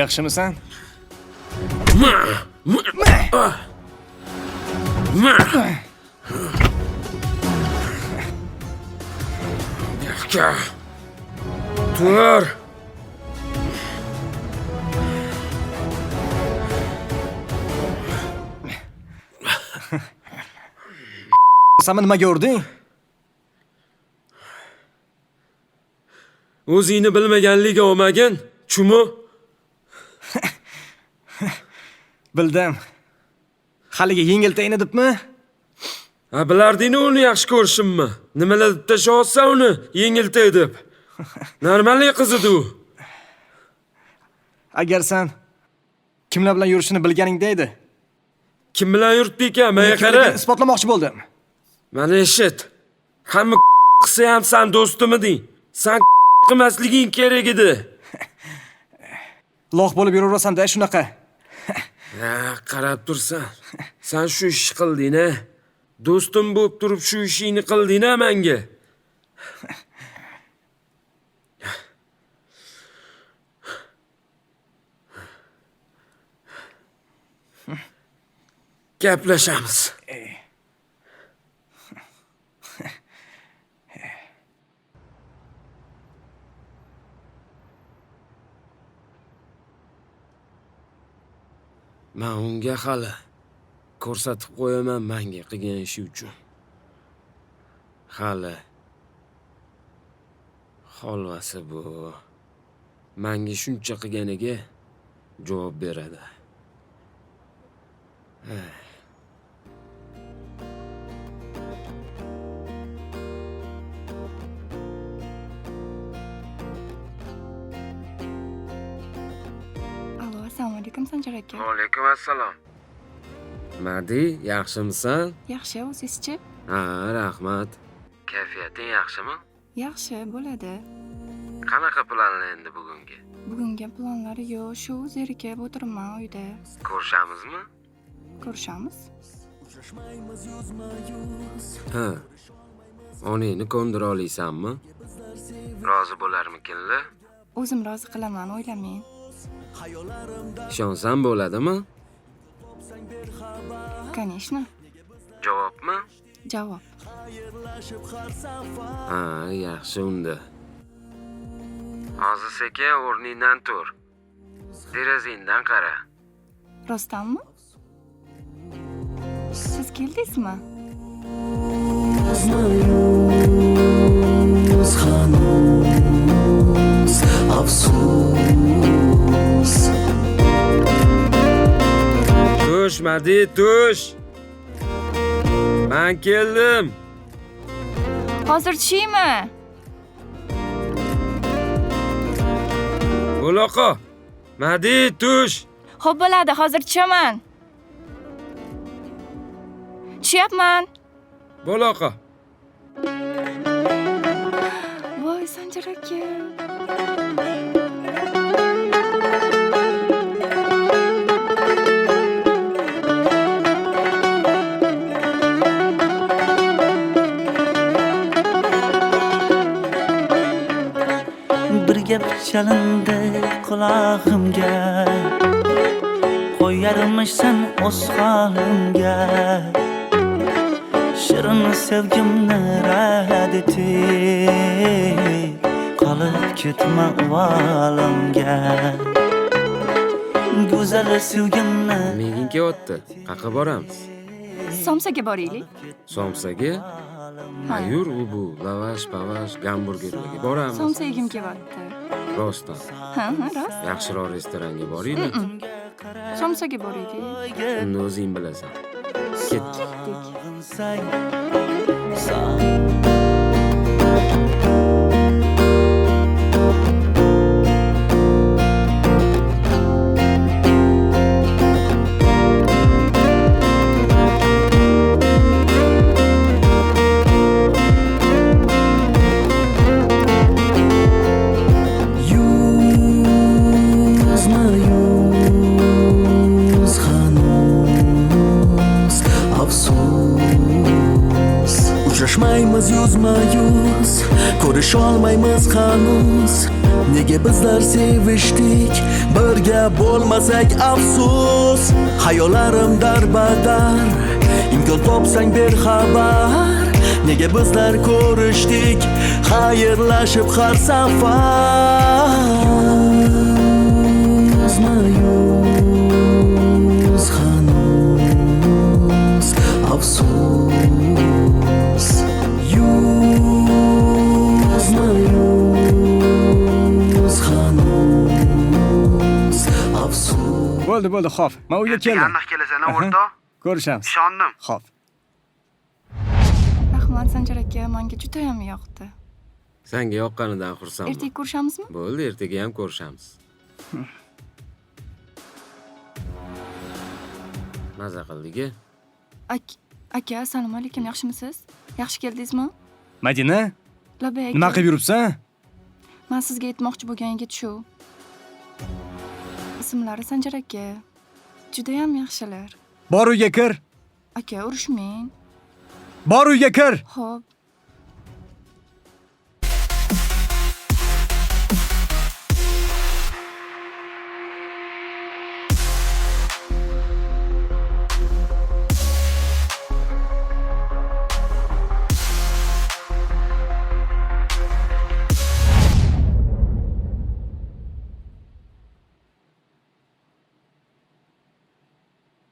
Yaxshimisan? Yakka. Tur. Sen nima ko'rding? O'zingni bilmaganligi olmagin, chumu. Bildim. Haliga yengiltayin debmi? Ha, bilardingmi uni yaxshi ko'rishimmi? Nimalar deb tashlasa uni yengiltay deb. Normalniy qiz edi u. Agar sen kimlar bilan yurishini bilganingda edi. Kim bilan yuribdi ekan? Menga qara. Isbotlamoqchi bo'ldim. Mana eshit. Hamma qilsa ham sen do'stim eding. Sen qilmasliging kerak edi. Loq bo'lib yuraverasan-da shunaqa. Ha, qarab tursan. Sen shu ishni qilding-a? Do'stim bo'lib turib shu ishingni qilding-a menga? Gaplashamiz. Men unga hali ko'rsatib qo'yaman menga qilgan ishi uchun. Hali xolvasi bu menga shuncha qilganiga javob beradi. Assalomu alaykum Sanjar aka. Va alaykum assalom. Madi, yaxshimisan? Yaxshi, o'zingizchi? Ha, rahmat. Kayfiyating yaxshimi? Yaxshi, bo'ladi. Qanaqa planlar endi bugungi? Bugungi planlari yo'q, shu zerikib o'tiribman uyda. Ko'rishamizmi? Ko'rishamiz. Ha. Onangni ko'ndira olaysanmi? Rozi bo'larmikinlar? O'zim rozi qilaman, o'ylamang. Ishonsam bo'ladimi? Конечно. Javobmi? Javob. Ha, yaxshi unda. Hozir sekin o'rningdan tur. Derazangdan qara. Rostdanmi? Siz keldingizmi? Tush, Madi, tush. Men keldim. Hozir tushaymi? Bo'loqo. Madi, tush. Xo'p bo'ladi, hozir tushaman. Tushyapman. Bo'loqo. Voy, Sanjar aka. Bir gap chalindi qulog'imga, qo'yarmisan o'z holimga. Shirin sevgimni rad etib, qolib ketma uvolimga. Go'zal sevgimni Mening kelyapti. Qayerga boramiz? Somsaga boraylik. Somsaga? Yur, bu lavash, pavash, gamburgerlarga boramiz. Somsa yegim kelyapti. Rostdan. Ha, rost. Yaxshiroq restoranga boraylik. Somsaga boraylik. Uni o'zing bilasan. Ketdik. Uchrashmaymiz yuzma yuz, ko'risholmaymiz hanuz. Nega bizlar sevishdik, birga bo'lmasak afsus. Hayollarim darbadar, imkon topsang ber xabar. Nega bizlar ko'rishdik, xayrlashib har safar. Yuz hanuz afsus. Yuz hanuz afsus. Bo'ldi, xo'p. Men uyga keldim. Aniq kelasan, o'rtoq. Ko'rishamiz. Ishondim. Xo'p. Rahmat Sanjar aka, menga juda ham yoqdi. Senga yoqqanidan xursandman. Ertaga ko'rishamizmi? Bo'ldi, ertaga ham ko'rishamiz. Maza qildik-a? Aka, assalomu alaykum, yaxshimisiz? Yaxshi keldingizmi? Madina, Labay aka. nima qilib yuribsan? Men sizga aytmoqchi bo'lgan yigit shu. Ismlari Sanjar aka. Juda ham yaxshilar. Bor uyga kir. Aka, urushmang. Bor uyga kir. Xo'p.